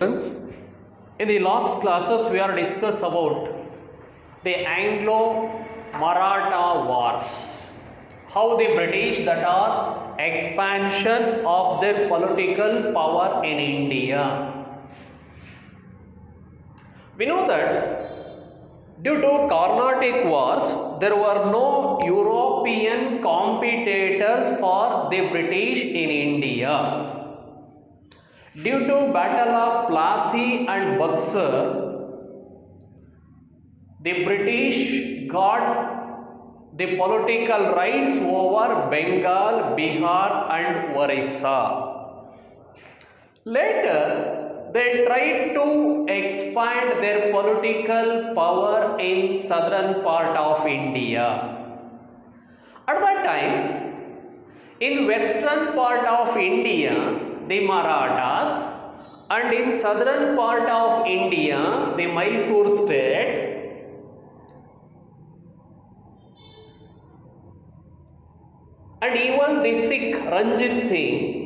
In the last classes, we are discussed about the Anglo-Maratha wars, how the British that are expansion of their political power in India. We know that due to Carnatic wars, there were no European competitors for the British in India. Due to Battle of Plassey and Buxar, the British got the political rights over Bengal, Bihar and Orissa. Later, they tried to expand their political power in southern part of India. At that time, in western part of India, the Marathas, and in southern part of India, the Mysore state, and even the Sikh Ranjit Singh,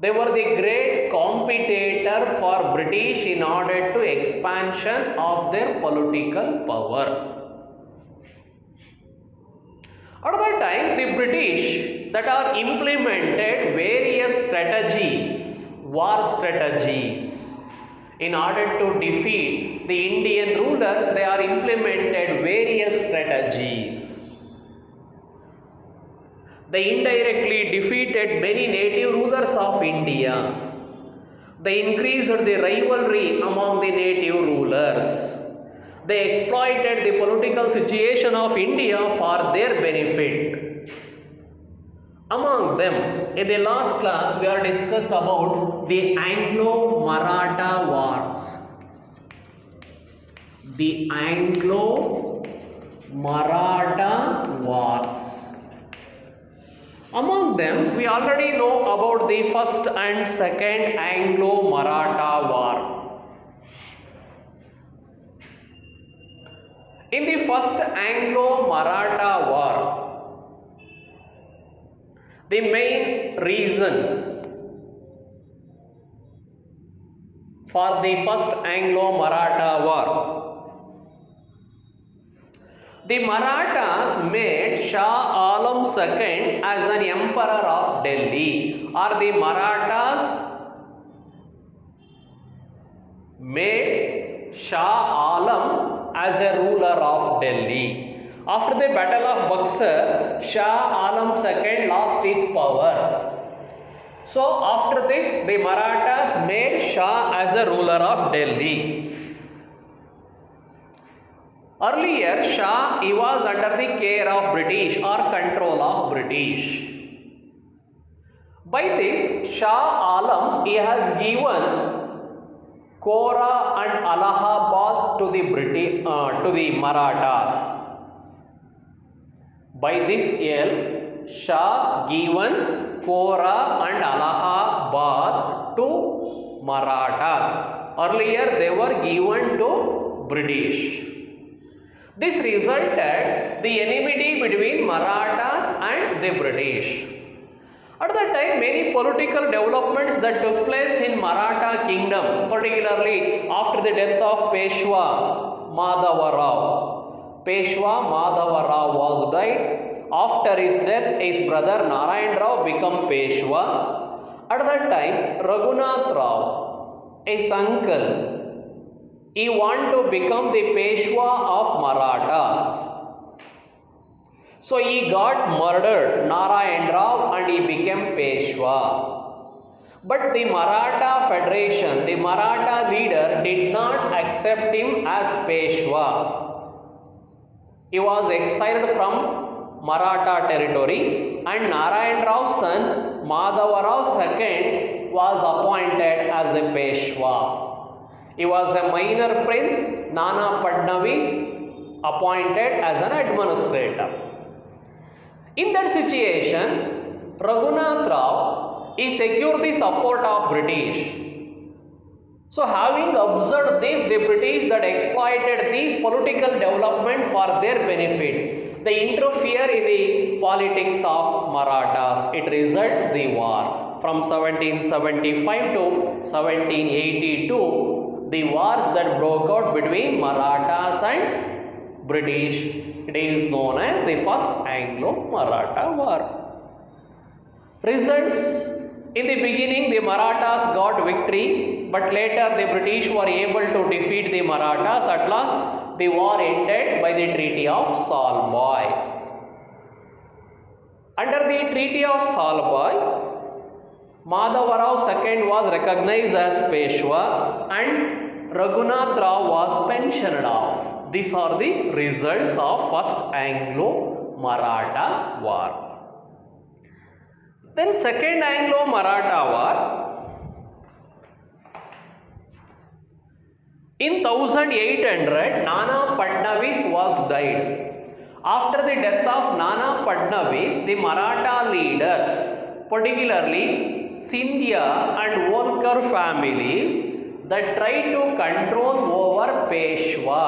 they were the great competitor for British in order to expansion of their political power. At that time, the British that are implemented various strategies, war strategies, in order to defeat the Indian rulers. They are implemented various strategies. They indirectly defeated many native rulers of India. They increased the rivalry among the native rulers. They exploited the political situation of India for their benefit. Among them, in the last class, we are discussed about the Anglo-Maratha wars. The Anglo-Maratha wars. Among them, we already know about the first and second Anglo-Maratha war. In the first Anglo-Maratha war, the main reason for the first Anglo-Maratha war, the Marathas made Shah Alam II as an emperor of Delhi, or the Marathas made Shah Alam as a ruler of Delhi. After the Battle of Buxar, Shah Alam II lost his power. So after this, the Marathas made Shah as a ruler of Delhi. Earlier, Shah, he was under the care of British or control of British. By this, Shah Alam, he has given Kora and Allahabad to the Marathas. By this year, Shah given Kora and Allahabad to Marathas. Earlier, they were given to British. This resulted the enmity between Marathas and the British. At that time, many political developments that took place in Maratha kingdom, particularly after the death of Peshwa Madhava Rao. Peshwa Madhava Rao was died. After his death, his brother Narayan Rao became Peshwa. At that time, Raghunath Rao, his uncle, he wanted to become the Peshwa of Marathas. So he got murdered, Narayan Rao, and he became Peshwa. But the Maratha Federation, the Maratha leader, did not accept him as Peshwa. He was exiled from Maratha territory, and Narayan Rao's son, Madhava Rao II, was appointed as the Peshwa. He was a minor prince, Nana Fadnavis, appointed as an administrator. In that situation, Raghunath Rao, he secured the support of British. So having observed this, the British that exploited these political development for their benefit, they interfere in the politics of Marathas. It results the war. From 1775 to 1782, the wars that broke out between Marathas and British, it is known as the First Anglo-Maratha War. Results: in the beginning the Marathas got victory, but later the British were able to defeat the Marathas. At last the war ended by the Treaty of Salbai. Under the Treaty of Salbai, Madhavarao II was recognized as Peshwa and Raghunath Rao was pensioned off. These are the results of First Anglo-Maratha War. Then Second Anglo-Maratha War. In 1800, Nana Fadnavis was died. After the death of Nana Fadnavis, the Maratha leader, particularly Scindia and Holkar families, that tried to control over Peshwa.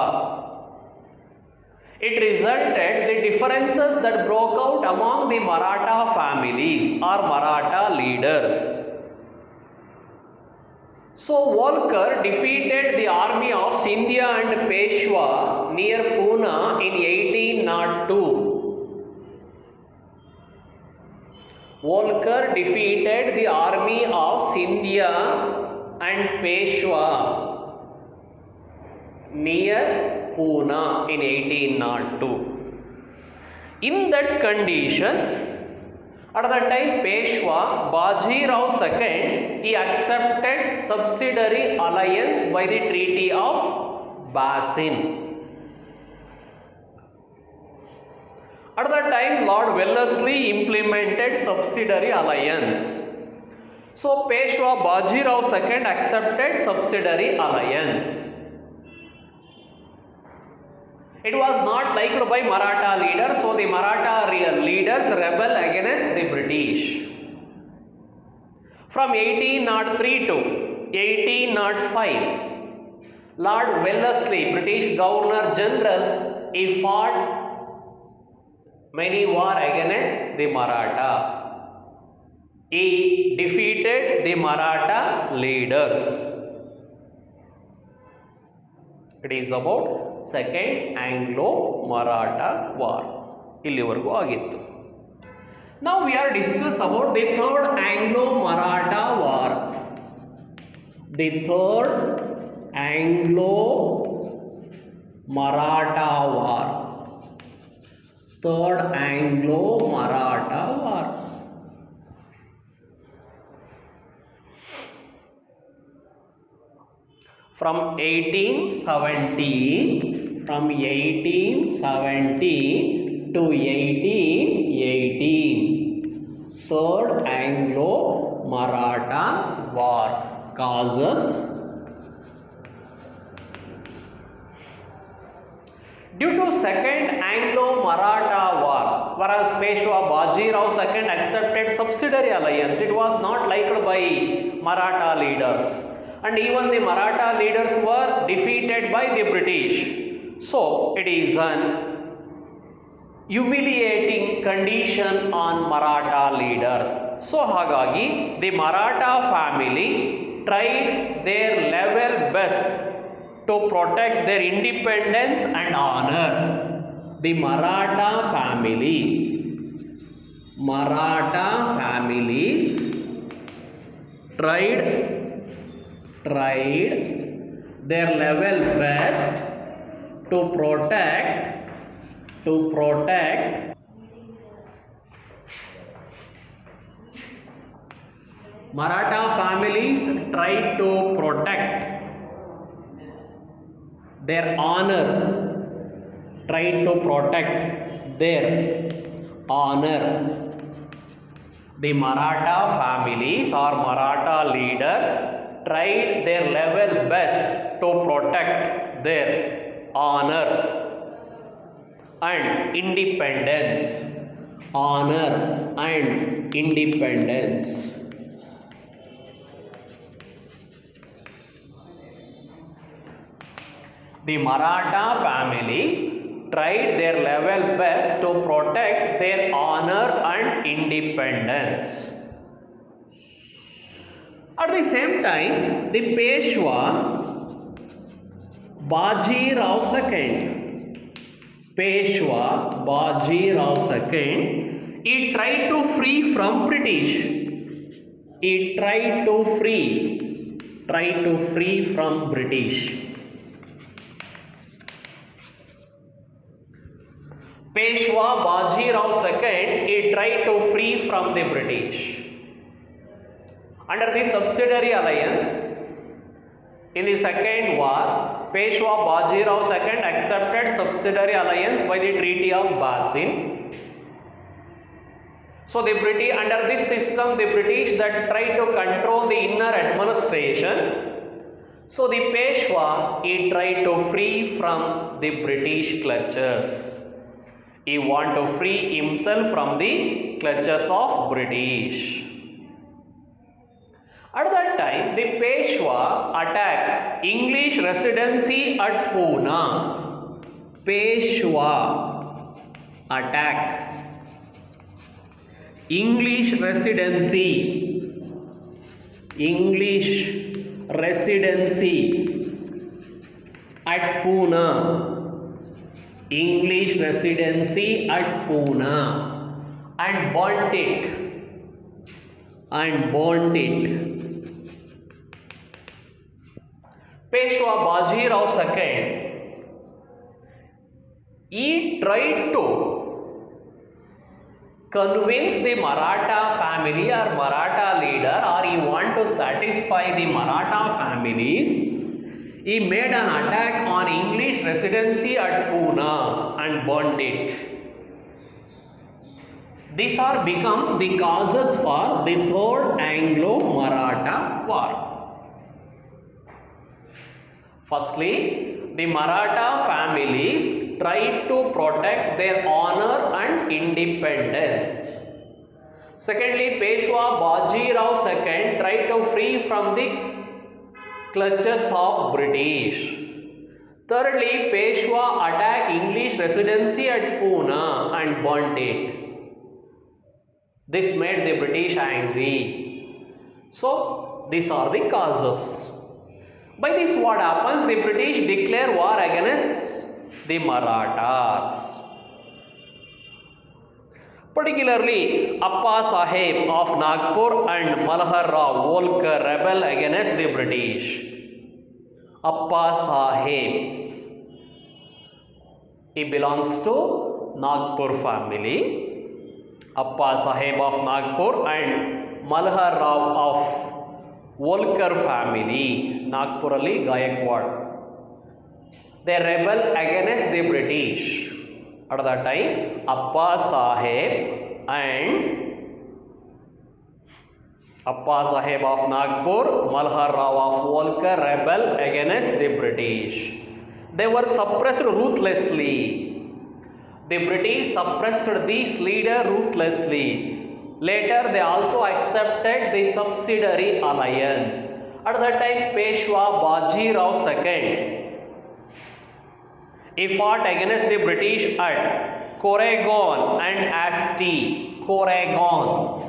It resulted the differences that broke out among the Maratha families or Maratha leaders. So Holkar defeated the army of Scindia and Peshwa near Pune in 1802. Holkar defeated the army of Scindia and Peshwa near Pune in 1802. In that condition, at that time Peshwa Baji Rao II, he accepted subsidiary alliance by the Treaty of Bassein. At that time Lord Wellesley implemented subsidiary alliance. So Peshwa Baji Rao II accepted subsidiary alliance. It was not liked by Maratha leaders, so the Maratha leaders rebelled against the British. From 1803 to 1805, Lord Wellesley, British Governor General, he fought many wars against the Maratha. He defeated the Maratha leaders. It is about Second Anglo-Maratha War. ಇಲ್ಲಿವರೆಗೂ ಆಗಿತ್ತು. Now we are discuss about the Third Anglo-Maratha War. The Third Anglo-Maratha War. Third Anglo-Maratha War. From 1870 to 1818, Third Anglo-Maratha War. Causes: due to Second Anglo-Maratha War, whereas Peshwa Baji Rao II accepted subsidiary alliance, it was not liked by Maratha leaders. And even the Maratha leaders were defeated by the British. So it is an humiliating condition on Maratha leaders. So hagagi the Maratha family tried their level best to protect their independence and honor. The Maratha families tried their level best to protect Maratha families tried to protect their honor, The Maratha families or Maratha leader tried their level best to protect their honor and independence. The Maratha families tried their level best to protect their honor and independence. At the same time, the Peshwa Baji Rao II, Peshwa Baji Rao II, he tried to free from British. He tried to free from British. Peshwa Baji Rao II, he tried to free from the British. Under the subsidiary alliance, in the Second War, Peshwa Baji Rao II accepted subsidiary alliance by the Treaty of Basin. So the British, under this system, the British that tried to control the inner administration. So the Peshwa, he tried to free from the British clutches. He want to free himself from the clutches of British. At that time, the Peshwa attacked English residency at Pune. Peshwa attacked English residency at Pune. English residency at Pune and burnt it. Peshwa Baji Rao II, he tried to convince the Maratha family or Maratha leader, or he want to satisfy the Maratha families. He made an attack on English residency at Pune and burnt it. These are become the causes for the Third Anglo-Maratha War. Firstly, the Maratha families tried to protect their honor and independence. Secondly, Peshwa Baji Rao II tried to free from the clutches of British. Thirdly, Peshwa attacked English residency at Pune and burnt it. This made the British angry. So, these are the causes. By this, what happens? The British declare war against the Marathas. Particularly, Appa Saheb of Nagpur and Malhar Rao Holkar rebel against the British. Appa Saheb, he belongs to Nagpur family. Appa Saheb of Nagpur and Malhar Rao of Holkar family, Nagpurali Gayakwad. They rebel against the British. At that time, Appa Saheb of Nagpur, Malhar Rao of Holkar rebel against the British. They were suppressed ruthlessly. The British suppressed this leader ruthlessly. Later, they also accepted the subsidiary alliance. At that time, Peshwa Baji Rao II, he fought against the British at Koregaon and Asti. Koregaon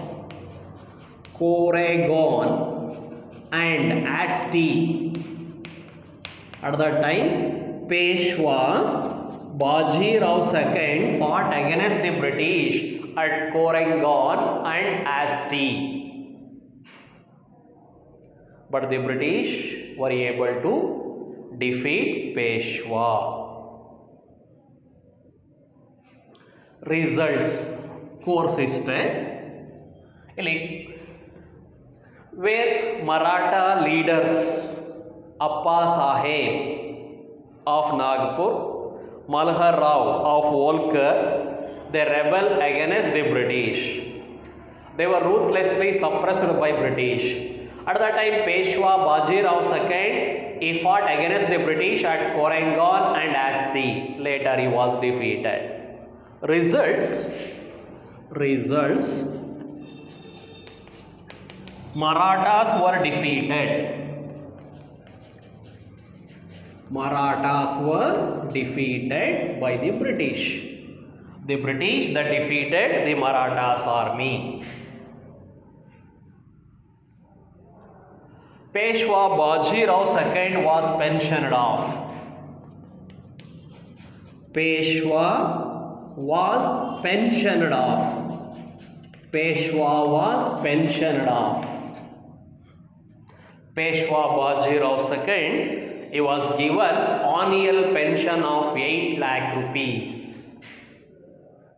and Asti. At that time, Peshwa Baji Rao II fought against the British at Koregaon and Asti. But the British were able to defeat Peshwa. Results course ಇಷ್ಟೇ. ಇಲ್ಲಿ where Maratha leaders Appa Saheb of Nagpur, Malhar Rao of Holkar, they rebel against the British. They were ruthlessly suppressed by British. At that time, Peshwa Baji Rao II, he fought against the British at Korangan and Asti. Later, he was defeated. Results. Marathas were defeated. defeated by the British. The British that defeated the Marathas army. Peshwa Bajirao II was pensioned off. Peshwa was pensioned off. Peshwa was pensioned off. Peshwa Bajirao II, he was given annual pension of 8 lakh rupees.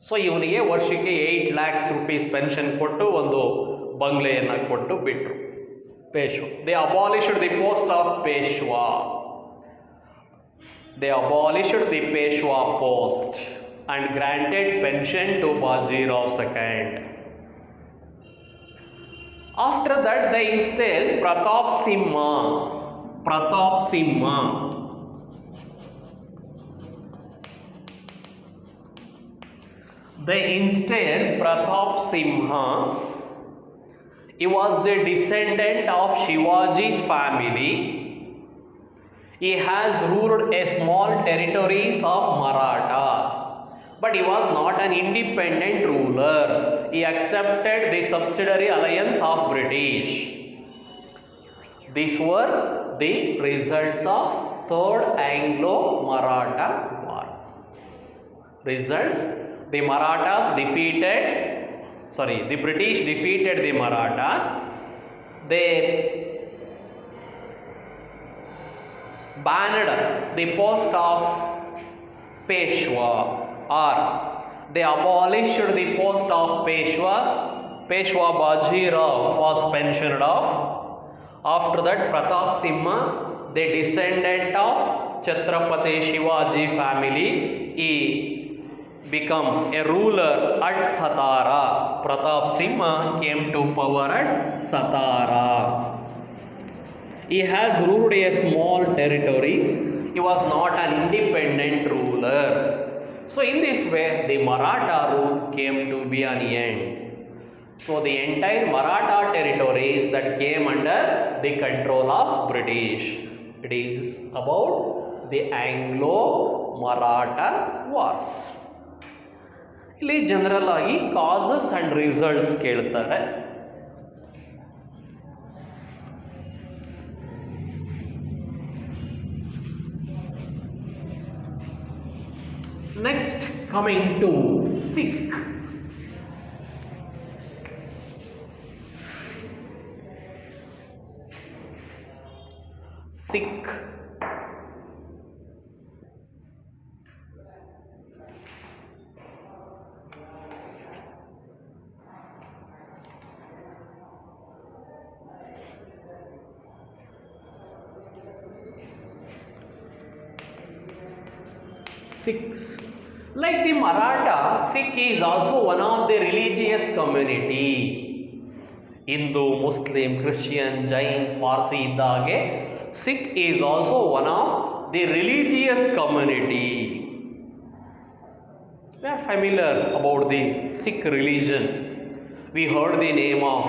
So ಇವನಿಗೆ ವರ್ಷಕ್ಕೆ 8 lakhs rupees pension ಕೊಟ್ಟು ಒಂದು ಬಂಗ್ಲೆಯನ್ನು ಕೊಟ್ಟು ಬಿಟ್ಟರು Peshwa. They ಅಬಾಲಿಷ್ಡ್ the post of Peshwa. They abolished the Peshwa post and granted pension to Bajirao II. After that, they installed Pratap Simha. Pratap Simha. They installed Pratap Simha. He was the descendant of Shivaji's family. He has ruled a small territories of Marathas, but he was not an independent ruler. He accepted the subsidiary alliance of British. These were the results of Third Anglo-Maratha War. Results: the Marathas defeated, the British defeated the Marathas. They banned the post of Peshwa, or they abolished the post of Peshwa. Peshwa Bajirao was pensioned off. After that, Pratap Simha, the descendant of Chhatrapati Shivaji family, he became a ruler at Satara. Pratap Simha came to power at Satara. He has ruled a small territories. He was not an independent ruler. So in this way, the Maratha rule came to be an end. So the entire Maratha territories that came under the control of British. It is about the Anglo-Maratha Wars. ಇಲ್ಲಿ general ಆಗಿ causes and results ಕೇಳ್ತಾರೆ. Next, coming to Sikh. Sikh. Sikhs. Like the Maratha, Sikh is also one of the religious community. Hindu, Muslim, Christian, Jain, Parsi iddage, Sikh is also one of the religious community. We are familiar about the Sikh religion. We heard the name of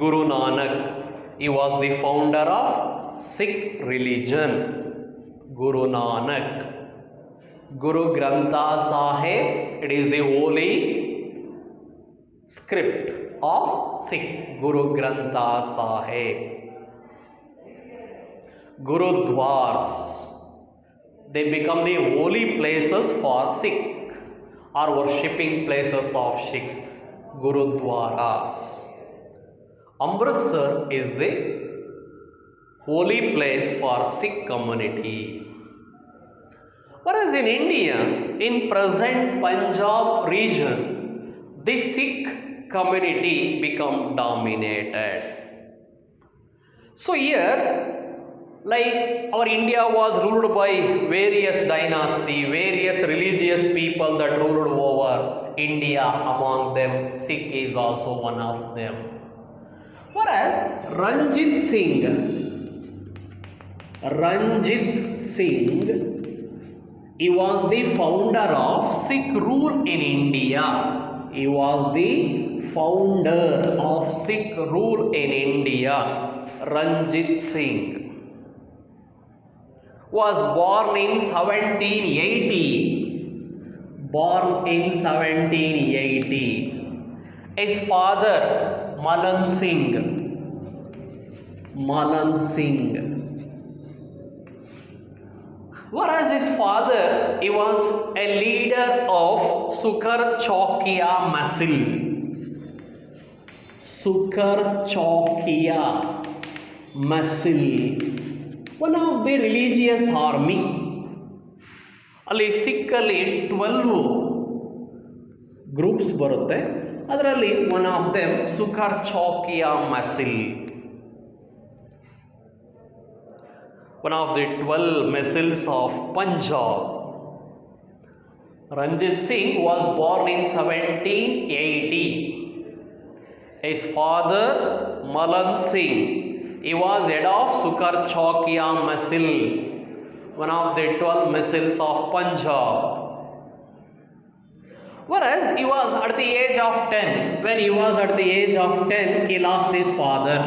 Guru Nanak. He was the founder of Sikh religion. Guru Nanak. Guru Grantha Sahib, it is the holy script of Sikh. Guru Grantha Sahib. Gurudwars, they become the holy places for Sikh or worshipping places of Sikhs. Gurudwaras. Amritsar is the holy place for Sikh community. Whereas in India, in present Punjab region, the Sikh community become dominated. So here, like our India was ruled by various dynasty, various religious people that ruled over India. Among them, Sikh is also one of them. Whereas Ranjit Singh, he was the founder of Sikh rule in India. He was the founder of Sikh rule in India. Ranjit Singh. was born in 1780. Born in 1780. His father Malan Singh. Malan Singh. Whereas his father, he was a leader of Sukar Chaukiya Masil. Sukar Chaukiya Masil. One of the religious army. ಅಲ್ಲಿ ಸಿಕ್ಕಲ್ಲಿ 12 groups ಬರುತ್ತೆ. ಅದರಲ್ಲಿ one of them ಸುಕರ್ ಚೌಕಿಯಾ ಮಸಿಲ್. One of the 12 Masils of Punjab. Ranjit Singh was born in 1780. His father Malan Singh, he was head of Sukar Chaukiya Masil, one of the 12 Masils of Punjab. Whereas he was at the age of 10. When he was at the age of 10, he lost his father.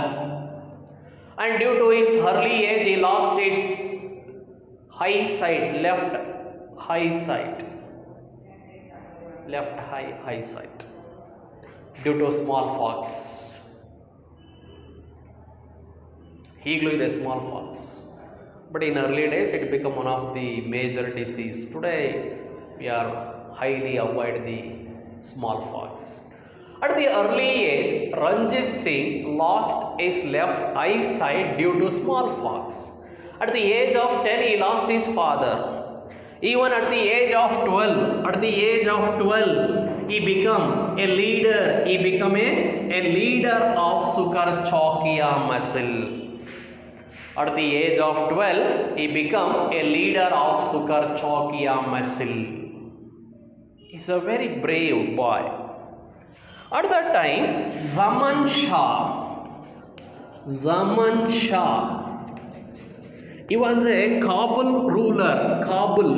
And due to his early age, he lost his eyesight, left eyesight, due to smallpox. ಈಗಲೂ ಇದೆ smallpox, but in early days it became one of the major disease. Today we are highly avoid the smallpox. At the early age, Ranjit Singh lost his left eyesight due to smallpox. At the age of 10, he lost his father. Even at the age of 12, he became a leader. He became a leader of Sukar Chaukiya Masil. At the age of 12, he became a leader of Sukar Chaukiya Masil. He's a very brave boy. At that time, Zaman Shah, he was a Kabul ruler, Kabul,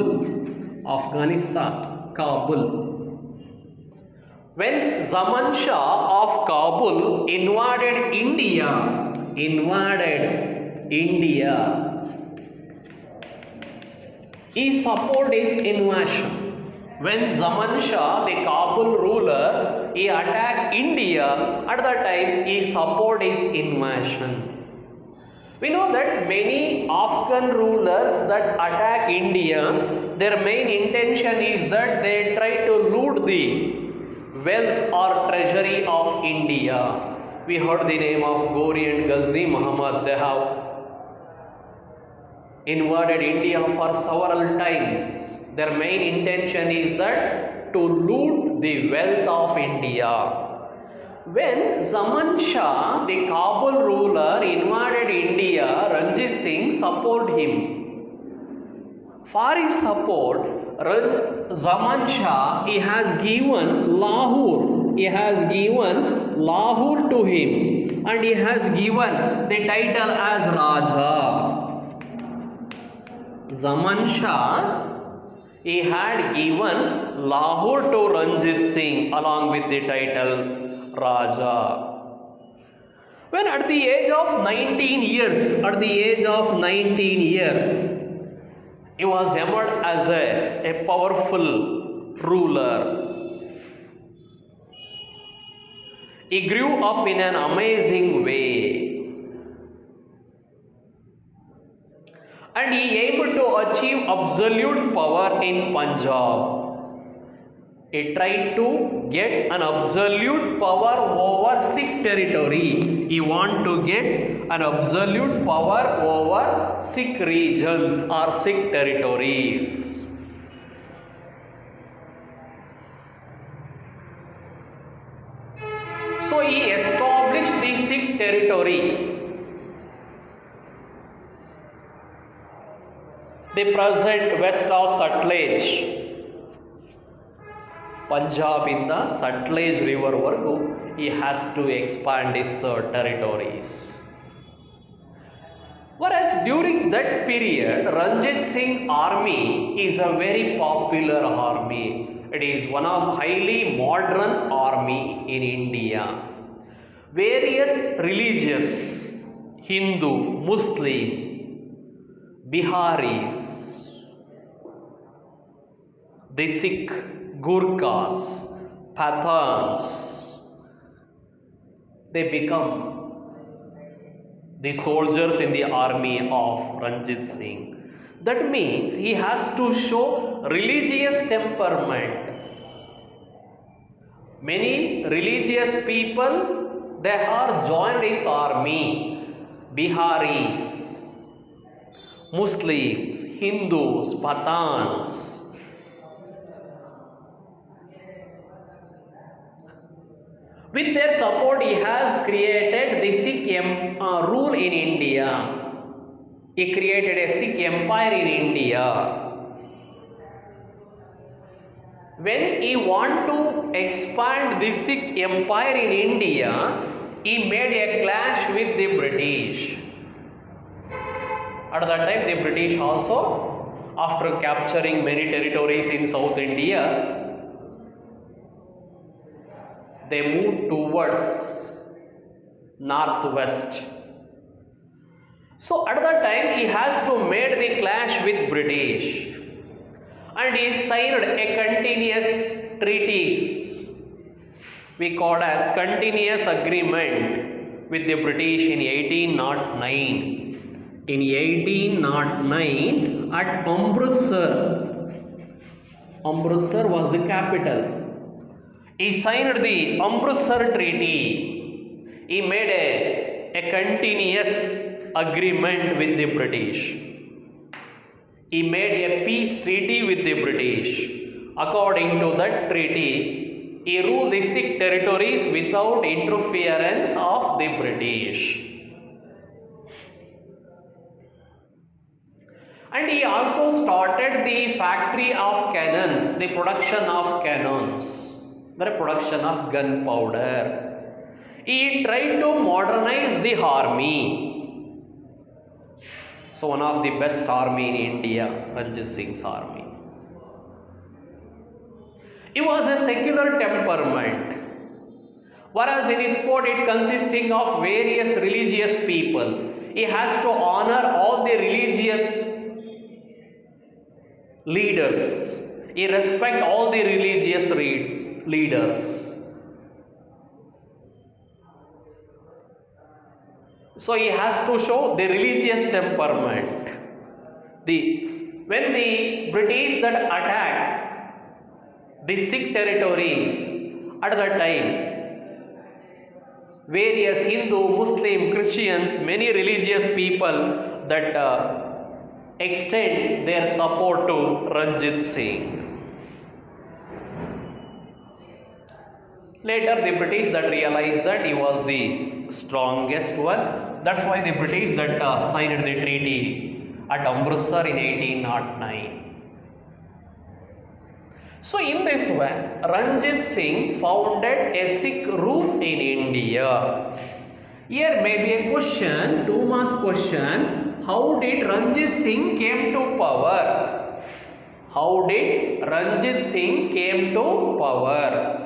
Afghanistan, Kabul. When Zaman Shah of Kabul invaded India, he supported his invasion. When Zaman Shah, the Kabul ruler, he attacked India, at that time he supported his invasion. We know that many Afghan rulers that attack India, their main intention is that they try to loot the wealth or treasury of India. We heard the name of Ghori and Ghazni Muhammad. They have invaded India for several times. Their main intention is that to loot the wealth of India. When Zaman Shah, the Kabul ruler, invaded India, Ranjit Singh supported him. For his support, Zaman Shah, he has given Lahore to him, and he has given the title as Raja. Zaman Shah, he had given Lahore to Ranjit Singh along with the title Raja. When at the age of 19 years, he was emerged as a powerful ruler. He grew up in an amazing way. And he aimed to achieve absolute power in Punjab. He tried to get an absolute power over Sikh territory. He wanted to get an absolute power over Sikh regions or Sikh territories. So he established the Sikh territory. The present west of Sutlej, Punjab in the Sutlej river vargu, he has to expand his territories. Whereas during that period, Ranjit Singh army is a very popular army. It is one of highly modern army in India. Various religious, Hindu, Muslim, Biharis, the Sikh, Gurkhas, Pathans, they become the soldiers in the army of Ranjit Singh. That means he has to show religious temperament. Many religious people, they are joined his army. Biharis, Muslims, Hindus, Pathans. With their support, he has created the Sikh rule in India. He created a Sikh empire in India. When he wanted to expand the Sikh empire in India, he made a clash with the British. At that time, the British also, after capturing many territories in South India, they moved towards northwest. So at that time, he has to make the clash with British, and he signed a continuous treaties. We call as continuous agreement with the British in 1809. In 1809, at Amritsar, Amritsar was the capital. He signed the Amritsar Treaty. He made a continuous agreement with the British. He made a peace treaty with the British. According to that treaty, he ruled the Sikh territories without interference of the British. And he also started the factory of cannons, the production of cannons, the production of gunpowder. He tried to modernize the army. So one of the best army in India, Ranjit Singh's army. He was a secular temperament, whereas in his court it consisting of various religious people. He has to honor all the religious leaders. He respect all the religious leaders. So he has to show the religious temperament. When the British that attack the Sikh territories at that time, various Hindu, Muslim, Christians, many religious people that extend their support to Ranjit Singh. Later the British that realized that he was the strongest one. That's why the British that signed the treaty at Amritsar in 1809. So in this way, Ranjit Singh founded a Sikh rule in India. Here may be a question, 2 marks question. How did Ranjit Singh came to power? How did Ranjit Singh came to power?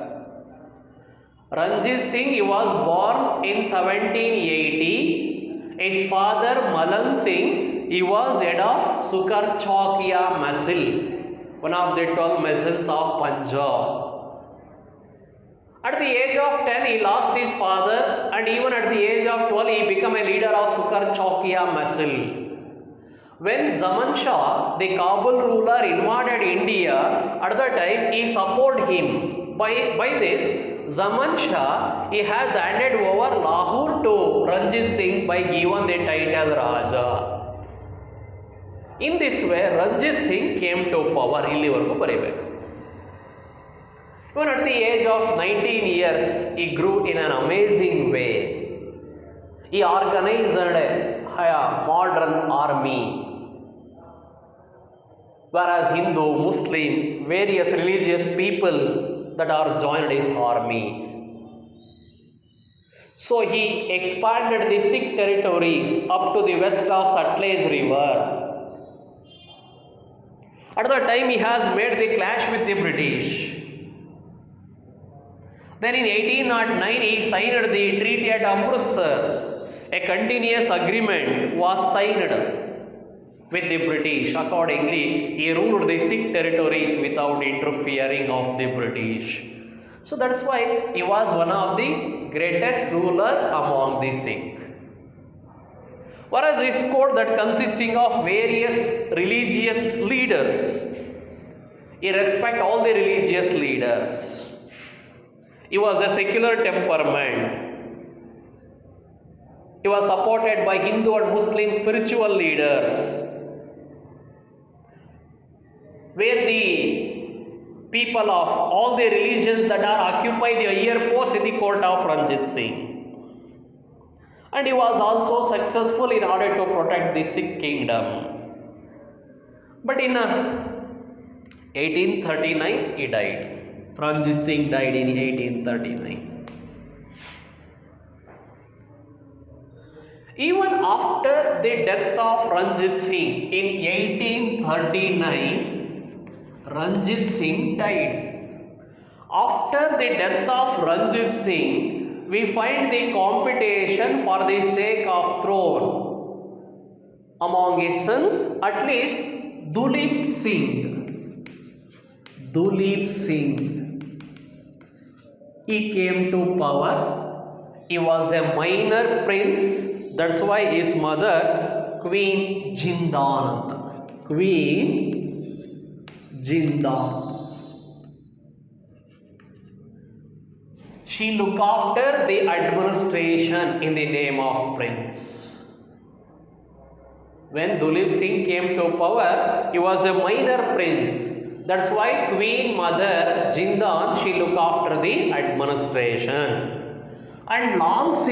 Ranjit Singh, he was born in 1780. His father Malan Singh, he was head of Sukar Chaukiya Mahsil, one of the 12 Mahsils of Punjab. At the age of 10, he lost his father, and even at the age of 12, he became a leader of Sukar Chaukiya Mahsil. When Zaman Shah, the Kabul ruler, invaded India, at that time he supported him. By this, Zaman Shah, he has handed over Lahore to Ranjit Singh by giving the title Raja. In this way, Ranjit Singh came to power. Even at the age of 19 years, he grew in an amazing way. He organized a modern army, whereas Hindu, Muslim, various religious people that are joined his army. So he expanded the Sikh territories up to the west of Sutlej River. At that time, he has made the clash with the British. Then in 1809, he signed the treaty at Amritsar. A continuous agreement was signed. with the British. Accordingly, he ruled the Sikh territories without interfering of the British. So that's why he was one of the greatest ruler among the Sikh. Whereas his court that consisting of various religious leaders, he respect all the religious leaders. He was a secular temperament. He was supported by Hindu and Muslim spiritual leaders, where the people of all the religions that are occupy the higher post in the court of Ranjit Singh. And he was also successful in order to protect the Sikh kingdom. But in 1839 he died. Ranjit Singh died in 1839. Even after the death of Ranjit Singh in 1839, Ranjit Singh died. After the death of Ranjit Singh, we find the competition for the sake of throne among his sons, at least Dulip Singh. He came to power. He was a minor prince. That's why his mother, Queen Jindan. She looked after the administration in the name of prince. When Dulip Singh came to power, he was a minor prince. That's why Queen Mother Jindan, she looked after the administration. And Lal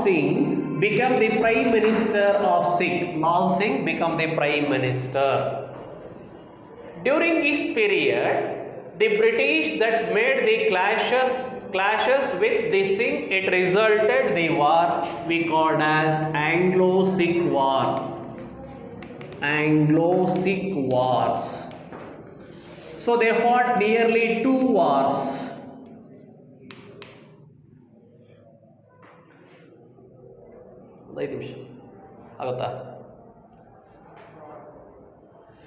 Singh became the Prime Minister of Sikh. Lal Singh became the Prime Minister. During this period, the British that made the clashes with the Sikh, it resulted the war we called as Anglo-Sikh War. Anglo-Sikh Wars. So they fought nearly 2 wars.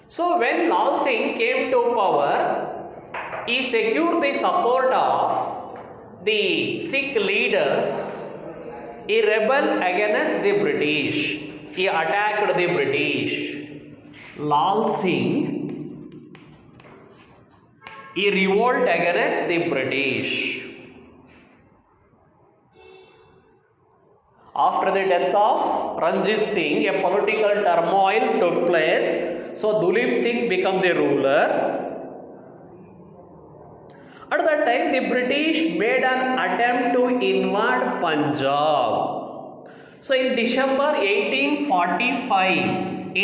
So when Lal Singh came to power, he secured the support of the Sikh leaders. He rebelled against the British. He attacked the British. Lal Singh, he revolted against the British. After the death of Ranjit Singh, a political turmoil took place. So Dulip Singh became the ruler. At that time, the British made an attempt to invade Punjab. So in December 1845,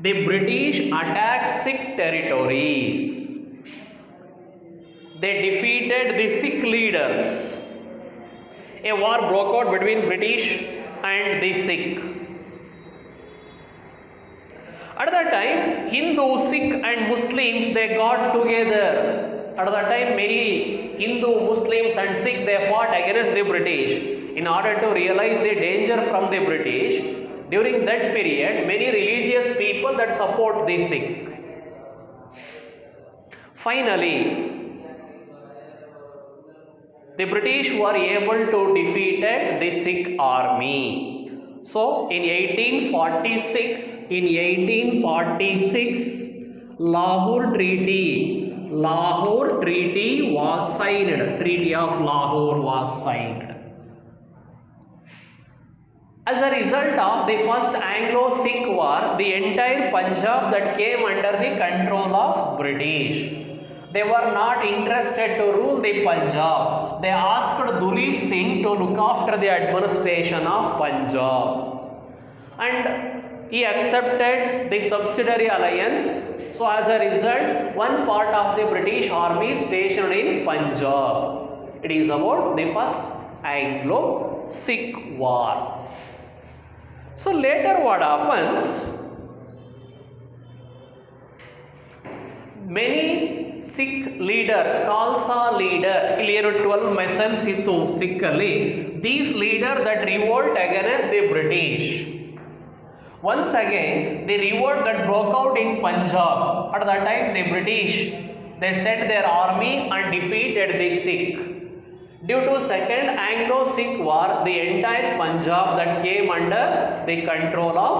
the British attacked Sikh territories. They defeated the Sikh leaders. A war broke out between British and the Sikh. At that time, Hindu, Sikh and Muslims, they got together. At that time, many Hindu, Muslims and Sikh, they fought against the British. In order to realize the danger from the British, during that period, many religious people that support the Sikh. Finally, the British were able to defeat the Sikh army. So in 1846, Lahore Treaty was signed. Treaty of Lahore was signed. As a result of the first Anglo-Sikh war, the entire Punjab that came under the control of British. They were not interested to rule the Punjab. They asked Dulip Singh to look after the administration of Punjab. And he accepted the subsidiary alliance. So as a result, one part of the British army stationed in Punjab. It is about the first Anglo-Sikh war. So later what happens? Many Sikh leader, Khalsa leader, ಇಲ್ಲಿ 12 ಮೆಸಲ್ಸ್ ಇತ್ತು ಸಿಖ್ ಅಲ್ಲಿ. These leader that revolt against the British. Once again, the revolt that broke out in Punjab. At that time, the British, they sent their army and defeated the Sikh. Due to Second Anglo-Sikh War, the entire Punjab that came under the control of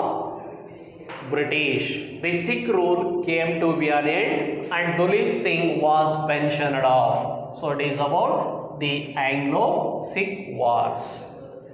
British. The Sikh rule came to be an end and Duleep Singh was pensioned off. So it is about the Anglo-Sikh Wars.